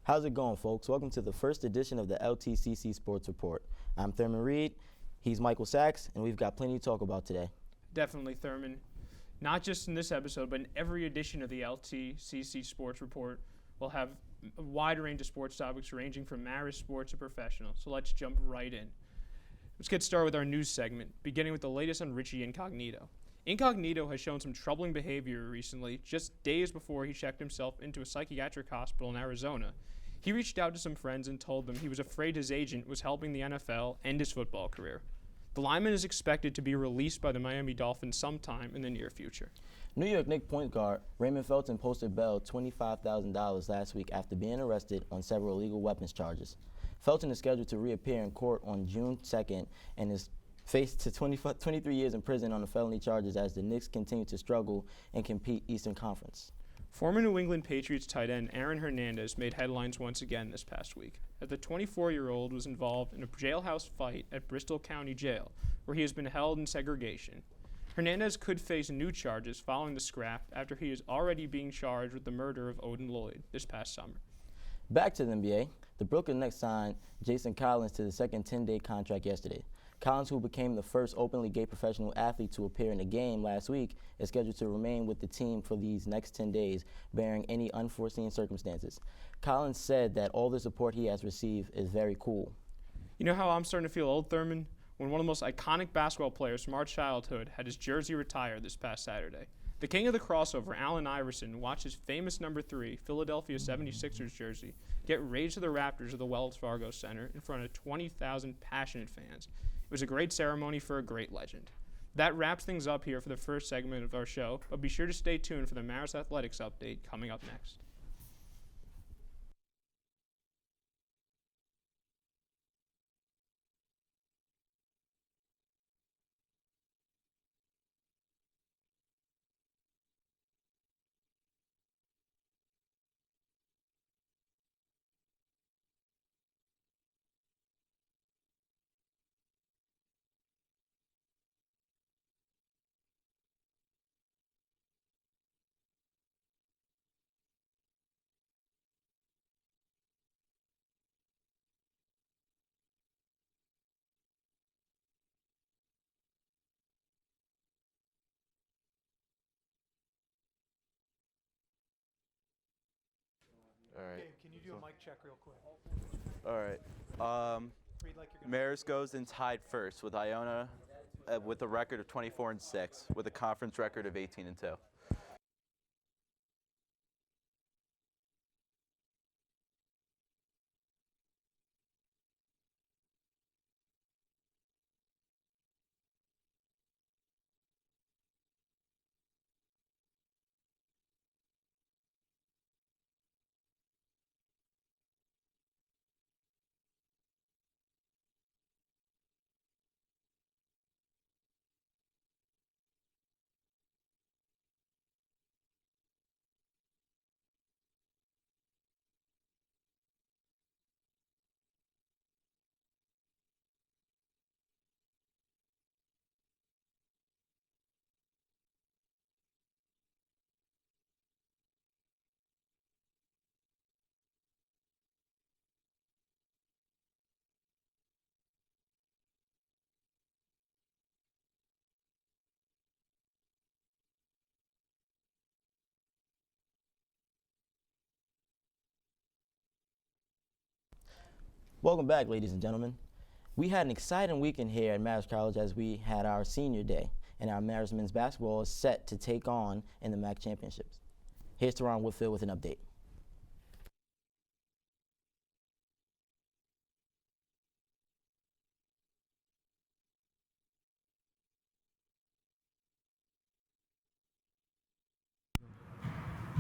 How's it going, folks? Welcome to the first edition of the LTCC Sports Report. I'm Thurman Reed, he's Michael Sachs, and we've got plenty to talk about today. Definitely, Thurman. Not just in this episode, but in every edition of the LTCC Sports Report, we'll have a wide range of sports topics ranging from Marist sports to professional. So let's jump right in. Let's get started with our news segment, beginning with the latest on Richie Incognito. Incognito has shown some troubling behavior recently, just days before he checked himself into a psychiatric hospital in Arizona. He reached out to some friends and told them he was afraid his agent was helping the NFL end his football career. The lineman is expected to be released by the Miami Dolphins sometime in the near future. New York Knicks point guard Raymond Felton posted bail $25,000 last week after being arrested on several illegal weapons charges. Felton is scheduled to reappear in court on June 2nd and is faced to 23 years in prison on the felony charges as the Knicks continue to struggle and compete Eastern Conference. Former New England Patriots tight end Aaron Hernandez made headlines once again this past week, as the 24-year-old was involved in a jailhouse fight at Bristol County Jail, where he has been held in segregation. Hernandez could face new charges following the scrap after he is already being charged with the murder of Odin Lloyd this past summer. Back to the NBA, the Brooklyn Nets signed Jason Collins to the second 10-day contract yesterday. Collins, who became the first openly gay professional athlete to appear in a game last week, is scheduled to remain with the team for these next 10 days, barring any unforeseen circumstances. Collins said that all the support he has received is very cool. You know how I'm starting to feel old, Thurman? When one of the most iconic basketball players from our childhood had his jersey retired this past Saturday. The king of the crossover, Allen Iverson, watched his famous number 3 Philadelphia 76ers jersey get raised to the Raptors of the Wells Fargo Center in front of 20,000 passionate fans. It was a great ceremony for a great legend. That wraps things up here for the first segment of our show, but be sure to stay tuned for the Marist Athletics update coming up next. All right. Gabe, can you do a mic check real quick? All right. Read like you're gonna Marist goes in tied first with Iona with a record of 24-6, with a conference record of 18-2. Welcome back, ladies and gentlemen. We had an exciting weekend here at Marist College as we had our senior day, and our Marist men's basketball is set to take on in the MAC championships. Here's Teron Whitfield with an update.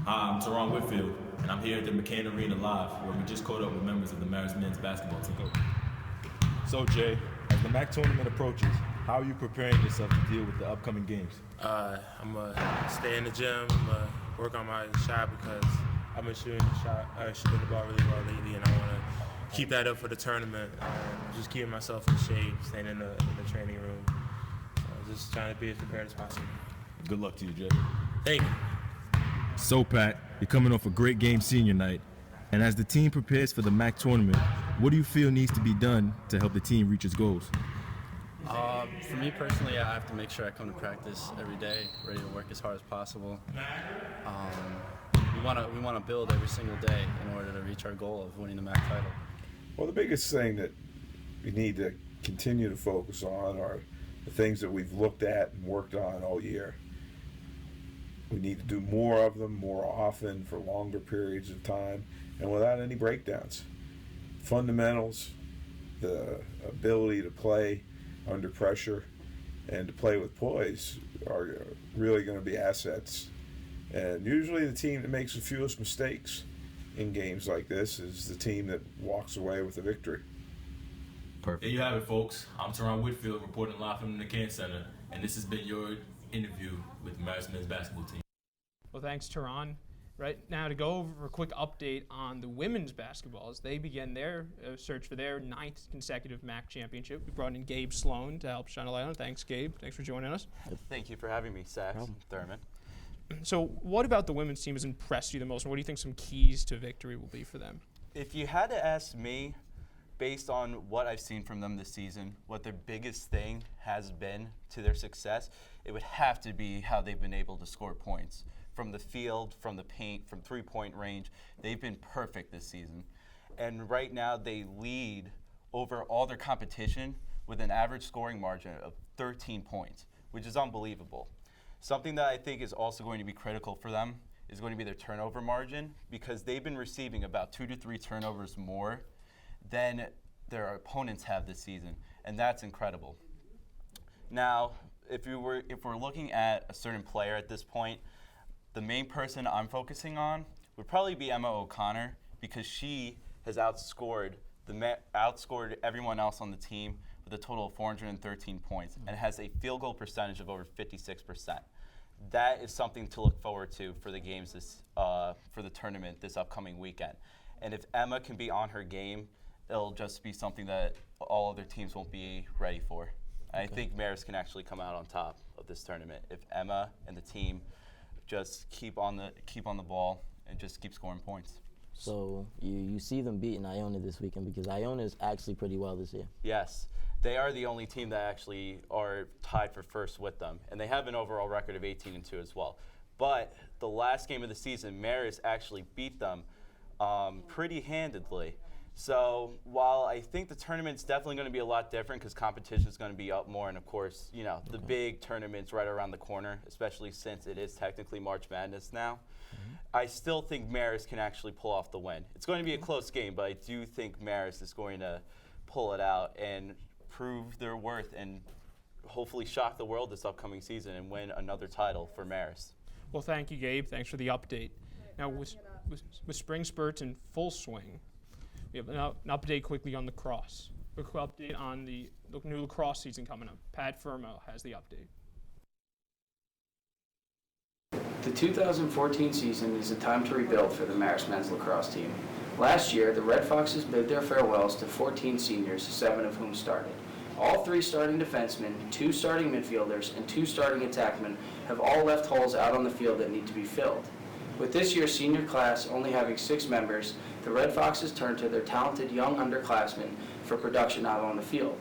Hi, I'm Teron Whitfield, and I'm here at the McCain Arena Live, where we just caught up with members of the Marist men's basketball team. So Jay, as the MAC tournament approaches, how are you preparing yourself to deal with the upcoming games? I'm going to stay in the gym. I'm going to work on my shot because I've been shooting the ball really well lately, and I want to keep that up for the tournament. Just keeping myself in shape, staying in the training room. Just trying to be as prepared as possible. Good luck to you, Jay. Thank you. So Pat, you're coming off a great game senior night. And as the team prepares for the MAC tournament, what do you feel needs to be done to help the team reach its goals? For me personally, I have to make sure I come to practice every day, ready to work as hard as possible. We want to build every single day in order to reach our goal of winning the MAC title. Well, the biggest thing that we need to continue to focus on are the things that we've looked at and worked on all year. We need to do more of them more often for longer periods of time and without any breakdowns. Fundamentals, the ability to play under pressure and to play with poise are really going to be assets. And usually the team that makes the fewest mistakes in games like this is the team that walks away with the victory. Perfect. There you have it, folks. I'm Teron Whitfield reporting live from the Can Center, and this has been your interview with the Marist men's basketball team. Well, thanks, Teron. Right now, to go over a quick update on the women's basketball as they begin their search for their 9th consecutive MAC championship. We brought in Gabe Sloan to help shine a light on it. Thanks, Gabe. Thanks for joining us. Thank you for having me, Sax Thurman. So what about the women's team has impressed you the most, and what do you think some keys to victory will be for them? If you had to ask me, based on what I've seen from them this season, what their biggest thing has been to their success, it would have to be how they've been able to score points. From the field, from the paint, from three-point range, they've been perfect this season. And right now they lead over all their competition with an average scoring margin of 13 points, which is unbelievable. Something that I think is also going to be critical for them is going to be their turnover margin, because they've been receiving about 2 to 3 turnovers more than their opponents have this season, and that's incredible. Now, if we're looking at a certain player at this point, the main person I'm focusing on would probably be Emma O'Connor, because she has outscored everyone else on the team with a total of 413 points and has a field goal percentage of over 56%. That is something to look forward to for the games for the tournament this upcoming weekend. And if Emma can be on her game, it'll just be something that all other teams won't be ready for. I think Marist can actually come out on top of this tournament if Emma and the team just keep on the ball and just keep scoring points. So you see them beating Iona this weekend, because Iona is actually pretty well this year. Yes, they are the only team that actually are tied for first with them, and they have an overall record of 18-2 as well. But the last game of the season, Marist actually beat them pretty handedly. So while I think the tournament's definitely going to be a lot different because competition is going to be up more, and of course, you know, the big tournament's right around the corner, especially since it is technically March Madness now. I still think Marist can actually pull off the win. It's going to be a close game, but I do think Marist is going to pull it out and prove their worth and hopefully shock the world this upcoming season and win another title for Marist. Well, thank you, Gabe. Thanks for the update. Now, with spring spurts in full swing, we have an update quickly on lacrosse. A quick update on the new lacrosse season coming up. Pat Firmo has the update. The 2014 season is a time to rebuild for the Marist men's lacrosse team. Last year, the Red Foxes bid their farewells to 14 seniors, 7 of whom started. All 3 starting defensemen, 2 starting midfielders, and 2 starting attackmen have all left holes out on the field that need to be filled. With this year's senior class only having 6 members, the Red Foxes turn to their talented young underclassmen for production out on the field.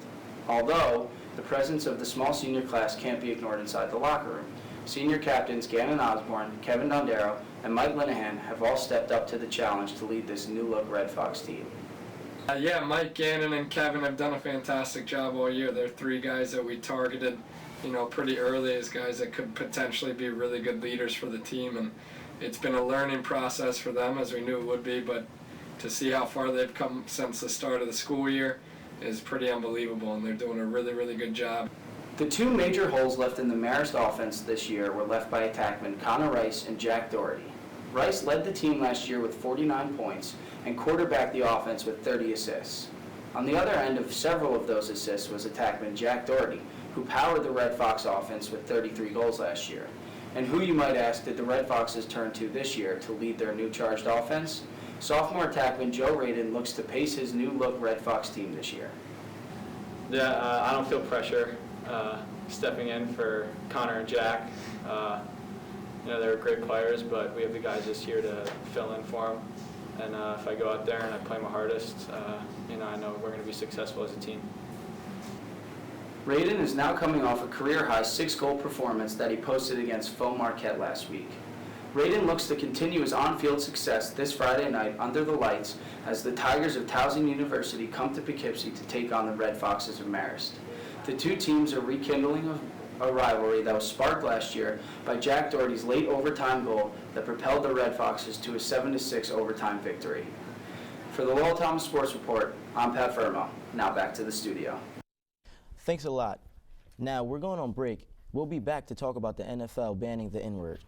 Although, the presence of the small senior class can't be ignored inside the locker room. Senior captains Gannon Osborne, Kevin Dondero, and Mike Linehan have all stepped up to the challenge to lead this new-look Red Fox team. Yeah, Mike, Gannon, and Kevin have done a fantastic job all year. They're 3 guys that we targeted, pretty early as guys that could potentially be really good leaders for the team. And it's been a learning process for them, as we knew it would be, but to see how far they've come since the start of the school year is pretty unbelievable, and they're doing a really, really good job. The 2 major holes left in the Marist offense this year were left by attackmen Connor Rice and Jack Doherty. Rice led the team last year with 49 points and quarterbacked the offense with 30 assists. On the other end of several of those assists was attackman Jack Doherty, who powered the Red Fox offense with 33 goals last year. And who, you might ask, did the Red Foxes turn to this year to lead their new charged offense? Sophomore attackman Joe Radin looks to pace his new-look Red Fox team this year. Yeah, I don't feel pressure stepping in for Connor and Jack. They're great players, but we have the guys this year to fill in for them. And if I go out there and I play my hardest, I know we're going to be successful as a team. Raiden is now coming off a career-high 6-goal performance that he posted against Faux Marquette last week. Raiden looks to continue his on-field success this Friday night under the lights as the Tigers of Towson University come to Poughkeepsie to take on the Red Foxes of Marist. The two teams are rekindling a rivalry that was sparked last year by Jack Doherty's late overtime goal that propelled the Red Foxes to a 7-6 overtime victory. For the Lowell Thomas Sports Report, I'm Pat Fermo. Now back to the studio. Thanks a lot. Now we're going on break. We'll be back to talk about the NFL banning the N-word.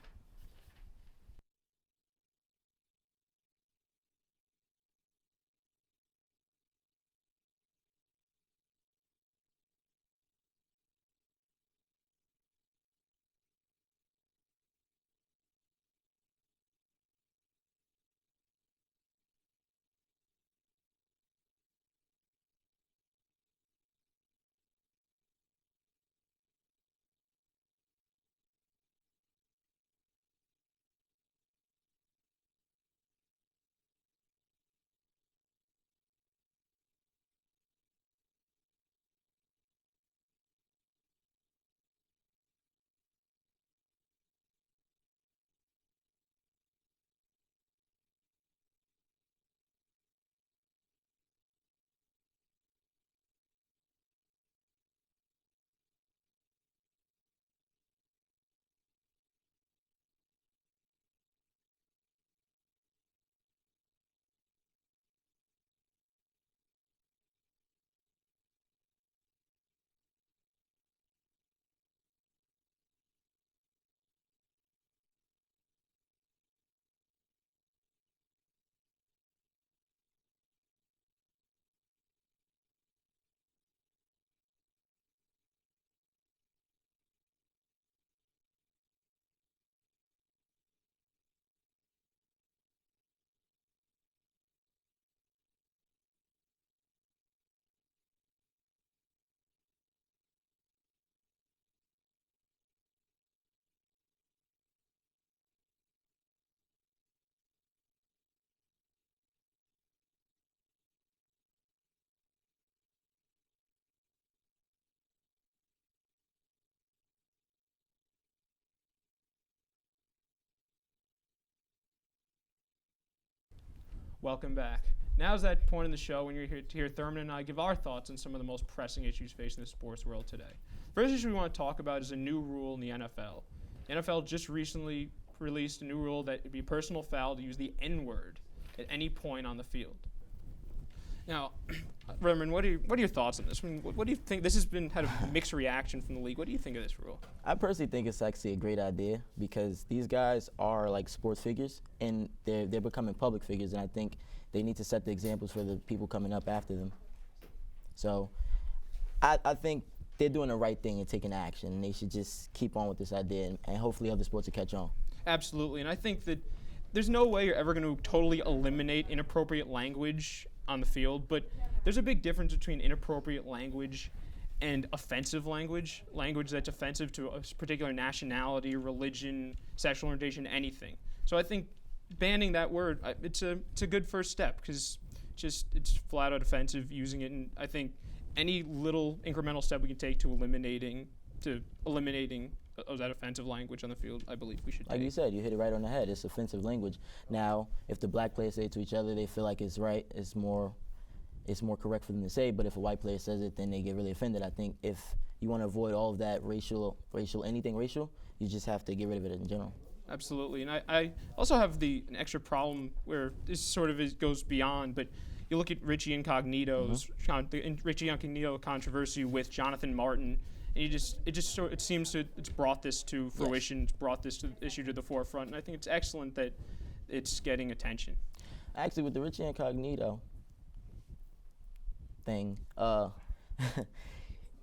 Welcome back. Now's that point in the show when you're here to hear Thurman and I give our thoughts on some of the most pressing issues facing the sports world today. First issue we want to talk about is a new rule in the NFL. The NFL just recently released a new rule that it'd be a personal foul to use the N-word at any point on the field. Now, Reverend, what are your thoughts on this? I mean, what do you think? This has had a mixed reaction from the league. What do you think of this rule? I personally think it's actually a great idea because these guys are like sports figures and they're becoming public figures, and I think they need to set the examples for the people coming up after them. So I think they're doing the right thing and taking action, and they should just keep on with this idea, and hopefully other sports will catch on. Absolutely, and I think that there's no way you're ever going to totally eliminate inappropriate language on the field, but there's a big difference between inappropriate language and offensive language that's offensive to a particular nationality, religion, sexual orientation, anything. So I think banning that word, it's a good first step because it's flat out offensive using it, and I think any little incremental step we can take to eliminating that offensive language on the field, I believe we should Like take. you said, you hit it right on the head. It's offensive language. Now, if the black players say it to each other, they feel like it's right, it's more correct for them to say, but if a white player says it, then they get really offended. I think if you want to avoid all of that anything racial, you just have to get rid of it in general. Absolutely, and I also have an extra problem where this sort of goes beyond, but you look at Richie Incognito's Richie Incognito controversy with Jonathan Martin, and it seems to it's brought this to fruition, It's brought this issue to the forefront, and I think it's excellent that it's getting attention. Actually, with the Richie Incognito thing,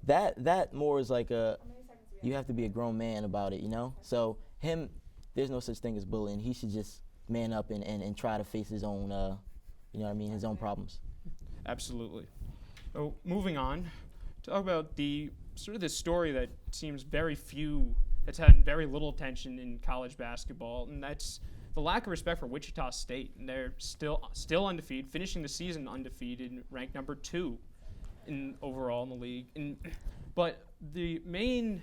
that more is like you have to be a grown man about it, you know? So there's no such thing as bullying. He should just man up and try to face his own, his own problems. Absolutely. So moving on, talk about the story that seems that's had very little attention in college basketball, and that's the lack of respect for Wichita State. And they're still undefeated, finishing the season undefeated, ranked number 2 overall in the league. But the main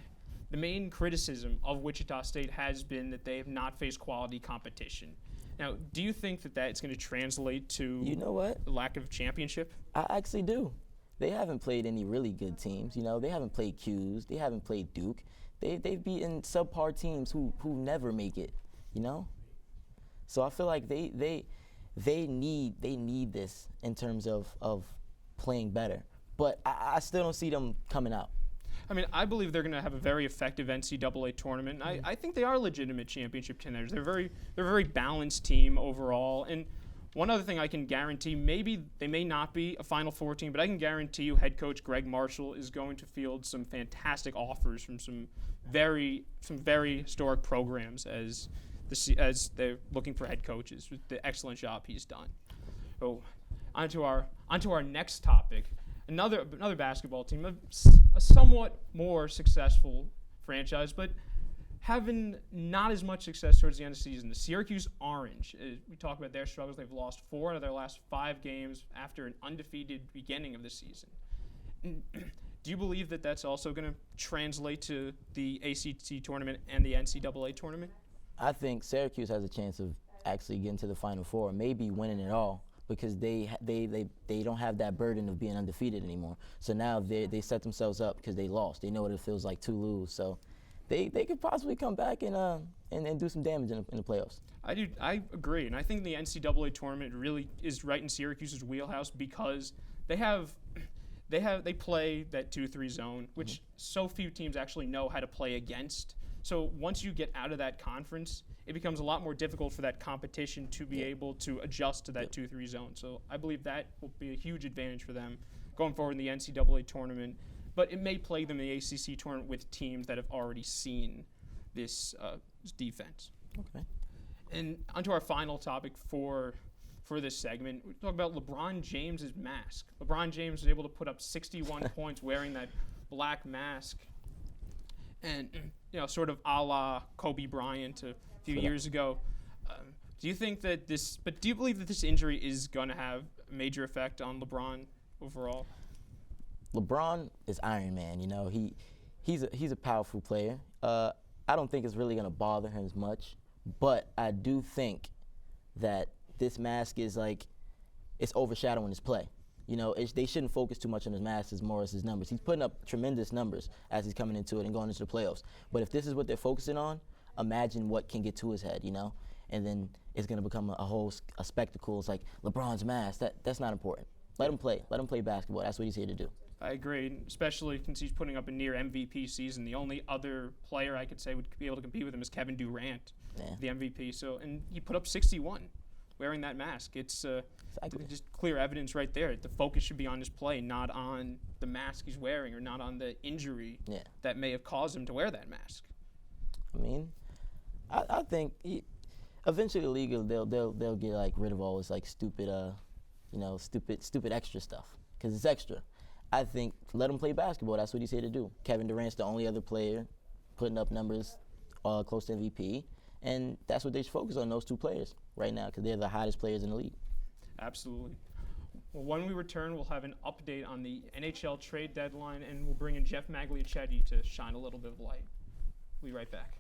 criticism of Wichita State has been that they have not faced quality competition. Now, do you think that that's going to translate to a lack of championship? I actually do. They haven't played any really good teams. They haven't played Q's. They haven't played Duke. They've beaten subpar teams who never make it. So I feel like they need this in terms of playing better. But I still don't see them coming out. I mean, I believe they're going to have a very effective NCAA tournament. I think they are legitimate championship contenders. They're a very balanced team overall. And one other thing I can guarantee, maybe they may not be a Final Four team, but I can guarantee you head coach Greg Marshall is going to field some fantastic offers from some very historic programs as they're looking for head coaches with the excellent job he's done. So onto our next topic. Another basketball team, a somewhat more successful franchise, but having not as much success towards the end of the season. The Syracuse Orange. We talk about their struggles. They've lost 4 out of their last 5 games after an undefeated beginning of the season. Do you believe that that's also going to translate to the ACC tournament and the NCAA tournament? I think Syracuse has a chance of actually getting to the Final Four, maybe winning it all, because they don't have that burden of being undefeated anymore. So now they set themselves up because they lost. They know what it feels like to lose. So they could possibly come back and do some damage in the playoffs. I agree, and I think the NCAA tournament really is right in Syracuse's wheelhouse because they play that 2-3 zone, which so few teams actually know how to play against. So once you get out of that conference, it becomes a lot more difficult for that competition to be able to adjust to that 2-3 zone. So I believe that will be a huge advantage for them going forward in the NCAA tournament. But it may plague them in the ACC tournament with teams that have already seen this defense. Okay. And onto our final topic for this segment, we talk about LeBron James's mask. LeBron James was able to put up 61 points wearing that black mask. And, sort of a la Kobe Bryant a few years ago. Do you believe that this injury is going to have a major effect on LeBron overall? LeBron is Iron Man, he's a powerful player. I don't think it's really going to bother him as much, but I do think that this mask is it's overshadowing his play. They shouldn't focus too much on his mask as more as his numbers. He's putting up tremendous numbers as he's coming into it and going into the playoffs. But if this is what they're focusing on, imagine what can get to his head, And then it's going to become a spectacle. It's like LeBron's mask. That's not important. Let him play. Let him play basketball. That's what he's here to do. I agree, especially since he's putting up a near MVP season. The only other player I could say would be able to compete with him is Kevin Durant, the MVP. And he put up 61 wearing that mask. It's just clear evidence right there. The focus should be on his play, not on the mask he's wearing or not on the injury that may have caused him to wear that mask. I mean, I think eventually the league they'll get rid of all this stupid stupid extra stuff because it's extra. I think let him play basketball. That's what he's here to do. Kevin Durant's the only other player putting up numbers close to MVP, and that's what they should focus on, those 2 players right now, because they're the hottest players in the league. Absolutely. Well, when we return, we'll have an update on the NHL trade deadline, and we'll bring in Jeff Magliacetti to shine a little bit of light. We'll be right back.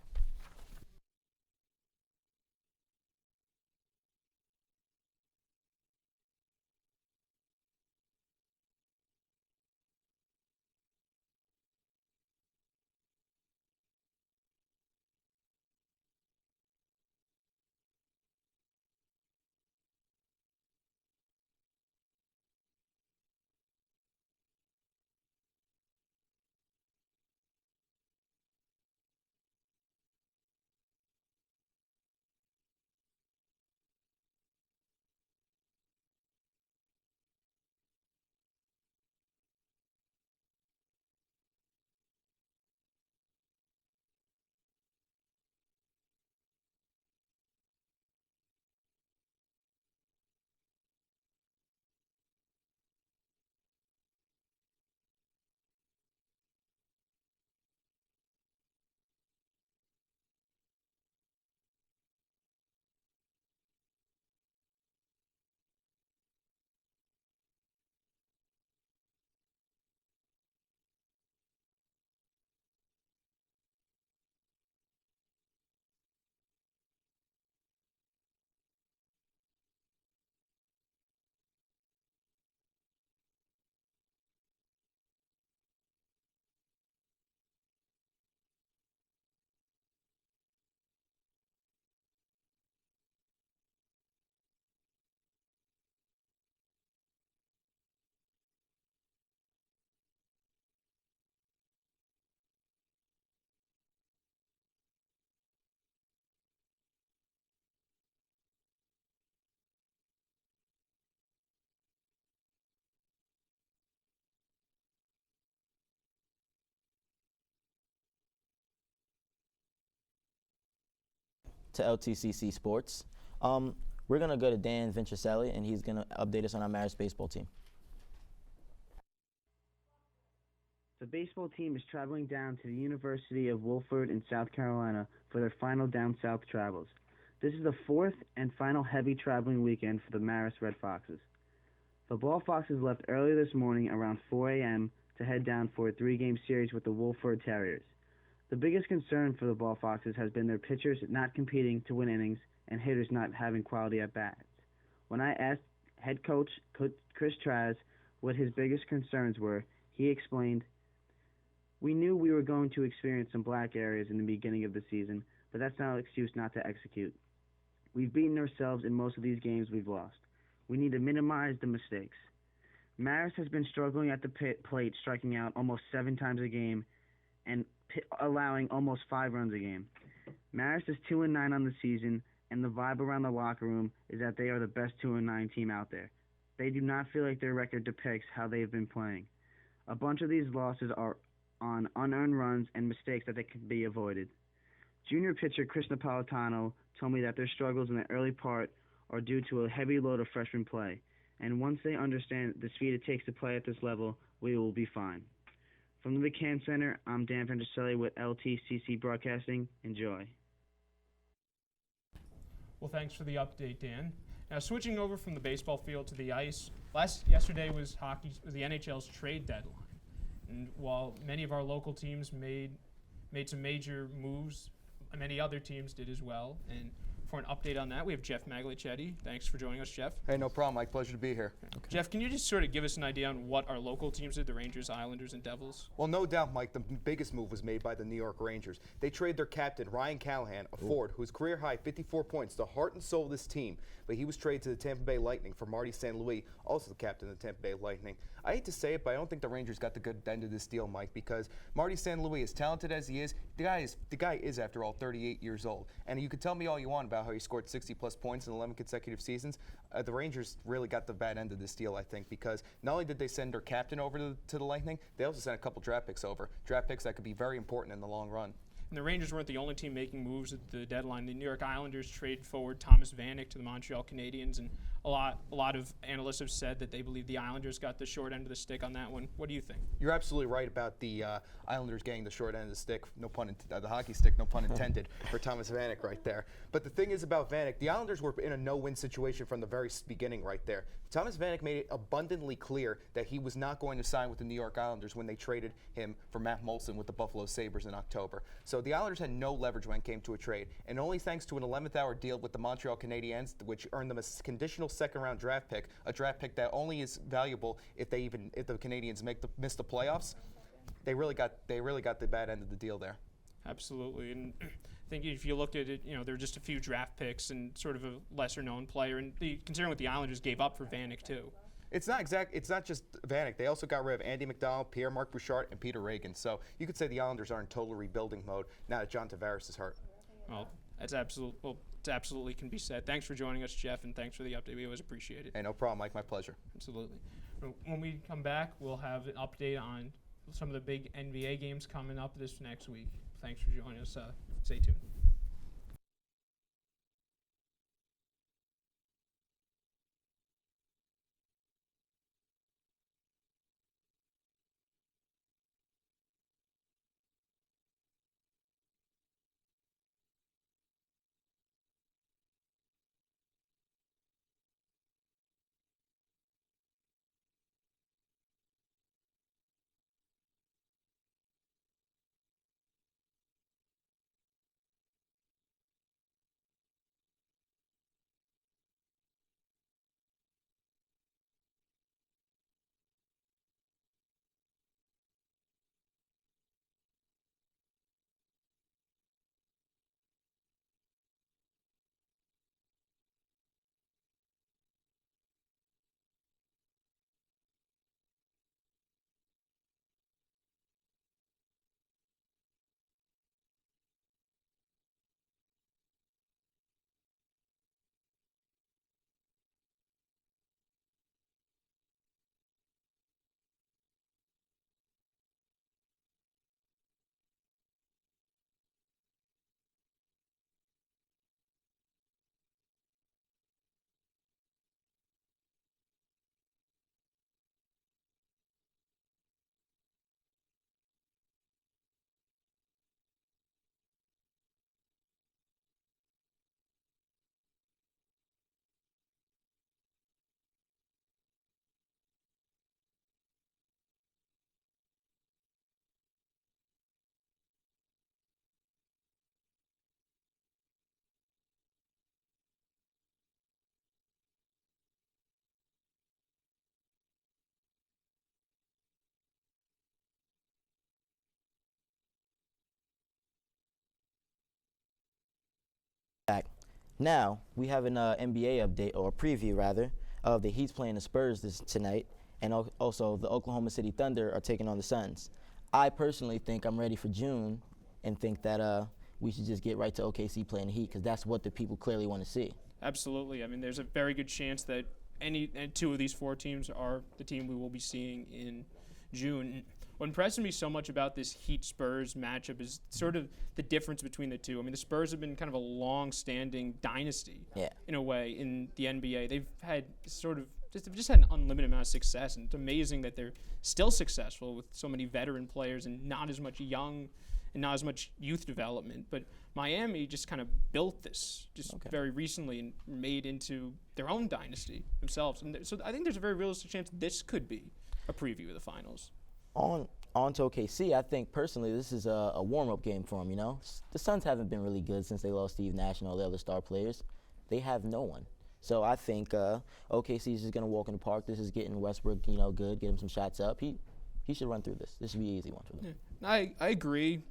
to LTCC Sports. We're going to go to Dan Vincentelli, and he's going to update us on our Marist baseball team. The baseball team is traveling down to the University of Wolford in South Carolina for their final down south travels. This is the fourth and final heavy traveling weekend for the Marist Red Foxes. The Ball Foxes left early this morning around 4 a.m. to head down for a 3-game series with the Wolford Terriers. The biggest concern for the Ball Foxes has been their pitchers not competing to win innings and hitters not having quality at-bats. When I asked head coach Chris Traz what his biggest concerns were, he explained, "We knew we were going to experience some black areas in the beginning of the season, but that's not an excuse not to execute. We've beaten ourselves in most of these games we've lost. We need to minimize the mistakes." Marist has been struggling at the plate, striking out almost 7 times a game and allowing almost 5 runs a game. Marist is 2-9 on the season, and the vibe around the locker room is that they are the best 2-9 team out there. They do not feel like their record depicts how they've been playing. A bunch of these losses are on unearned runs and mistakes that they can be avoided. Junior pitcher Chris Napolitano told me that their struggles in the early part are due to a heavy load of freshman play, and once they understand the speed it takes to play at this level, we will be fine. From the McCann Center, I'm Dan Ventricelli with LTCC Broadcasting. Enjoy. Well, thanks for the update, Dan. Now, switching over from the baseball field to the ice, yesterday was the NHL's trade deadline. And while many of our local teams made some major moves, many other teams did as well. And for an update on that, we have Jeff Maglicetti. Thanks for joining us, Jeff. Hey, no problem, Mike. Pleasure to be here. Okay. Jeff, can you just sort of give us an idea on what our local teams did, the Rangers, Islanders, and Devils? Well, no doubt, Mike, the biggest move was made by the New York Rangers. They traded their captain, Ryan Callahan, a forward whose career high 54 points, the heart and soul of this team. But he was traded to the Tampa Bay Lightning for Marty St. Louis, also the captain of the Tampa Bay Lightning. I hate to say it, but I don't think the Rangers got the good end of this deal, Mike, because Marty St. Louis, as talented as he is, the guy is, after all, 38 years old. And you can tell me all you want about how he scored 60-plus points in 11 consecutive seasons. The Rangers really got the bad end of this deal, I think, because not only did they send their captain over to the Lightning, they also sent a couple draft picks over. Draft picks that could be very important in the long run. And the Rangers weren't the only team making moves at the deadline. The New York Islanders traded forward Thomas Vanek to the Montreal Canadiens, and a lot of analysts have said that they believe the Islanders got the short end of the stick on that one. What do you think? You're absolutely right about the Islanders getting the short end of the stick, the hockey stick, no pun intended, for Thomas Vanek right there. But the thing is about Vanek, the Islanders were in a no-win situation from the very beginning right there. Thomas Vanek made it abundantly clear that he was not going to sign with the New York Islanders when they traded him for Matt Molson with the Buffalo Sabres in October. So the Islanders had no leverage when it came to a trade, and only thanks to an 11th-hour deal with the Montreal Canadiens, which earned them a conditional second-round draft pick, a draft pick that only is valuable if the Canadiens miss the playoffs. They really got the bad end of the deal there. Absolutely, and I think if you looked at it, there were just a few draft picks and sort of a lesser-known player, and considering what the Islanders gave up for Vanek too. It's not just Vanek. They also got rid of Andy McDonald, Pierre-Marc Bouchard, and Peter Reagan. So you could say the Islanders are in total rebuilding mode now that John Tavares is hurt. Well, it absolutely can be said. Thanks for joining us, Jeff, and thanks for the update. We always appreciate it. Hey, no problem, Mike. My pleasure. Absolutely. When we come back, we'll have an update on some of the big NBA games coming up this next week. Thanks for joining us. Stay tuned. Now, we have an NBA update, or a preview rather, of the Heat's playing the Spurs tonight, and also the Oklahoma City Thunder are taking on the Suns. I personally think I'm ready for June and think that we should just get right to OKC playing the Heat, because that's what the people clearly want to see. Absolutely. I mean, there's a very good chance that two of these four teams are the team we will be seeing in June. What impresses me so much about this Heat-Spurs matchup is sort of the difference between the two. I mean, the Spurs have been kind of a long-standing dynasty in a way in the NBA. They've had just had an unlimited amount of success, and it's amazing that they're still successful with so many veteran players and not as much young and not as much youth development. But Miami just kind of built this very recently and made into their own dynasty themselves. And so I think there's a very realistic chance this could be a preview of the finals. On to OKC, I think personally this is a warm-up game for them, you know. The Suns haven't been really good since they lost Steve Nash and all the other star players. They have no one. So I think OKC is just going to walk in the park. This is getting Westbrook, good, get him some shots up. He should run through this. This should be an easy one for them. Yeah. I agree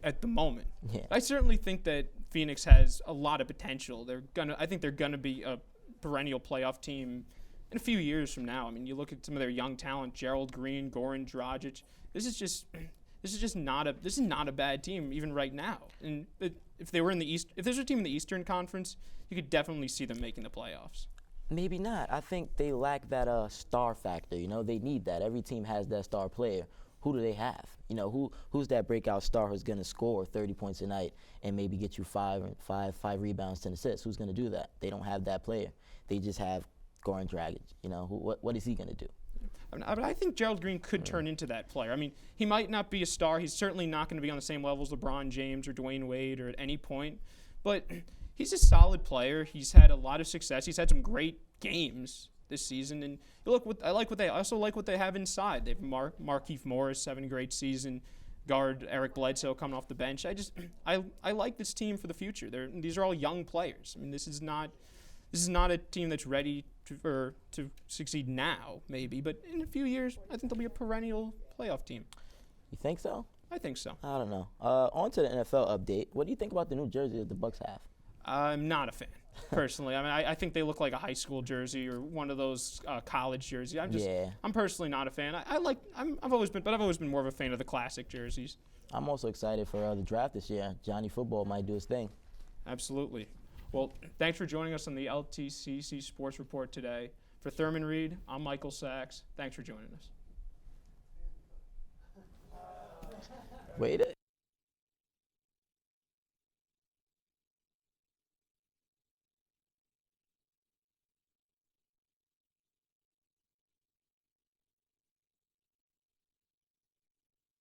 at the moment. Yeah. I certainly think that Phoenix has a lot of potential. I think they're going to be a perennial playoff team in a few years from now. I mean, you look at some of their young talent, Gerald Green, Goran Dragic. This is not a bad team even right now. And if they were in the East, if there's a team in the Eastern Conference, you could definitely see them making the playoffs. Maybe not. I think they lack that star factor. They need that. Every team has that star player. Who do they have? Who's that breakout star who's going to score 30 points a night and maybe get you five rebounds, 10 assists? Who's going to do that? They don't have that player. They just have Goran Dragic. What is he going to do? I think Gerald Green could turn into that player. I mean, he might not be a star. He's certainly not going to be on the same level as LeBron James or Dwayne Wade or at any point. But he's a solid player. He's had a lot of success. He's had some great games this season. And I also like what they have inside. They have Markieff Morris having a great season. Guard Eric Bledsoe coming off the bench. I like this team for the future. These are all young players. I mean, this is not a team that's ready to succeed now, maybe, but in a few years, I think they'll be a perennial playoff team. You think so? I think so. I don't know. On to the NFL update. What do you think about the new jersey that the Bucs have? I'm not a fan, personally. I mean, I think they look like a high school jersey or one of those college jerseys. I'm personally not a fan. I've always been more of a fan of the classic jerseys. I'm also excited for the draft this year. Johnny Football might do his thing. Absolutely. Well, thanks for joining us on the LTCC Sports Report today. For Thurman Reed, I'm Michael Sachs. Thanks for joining us. Wait.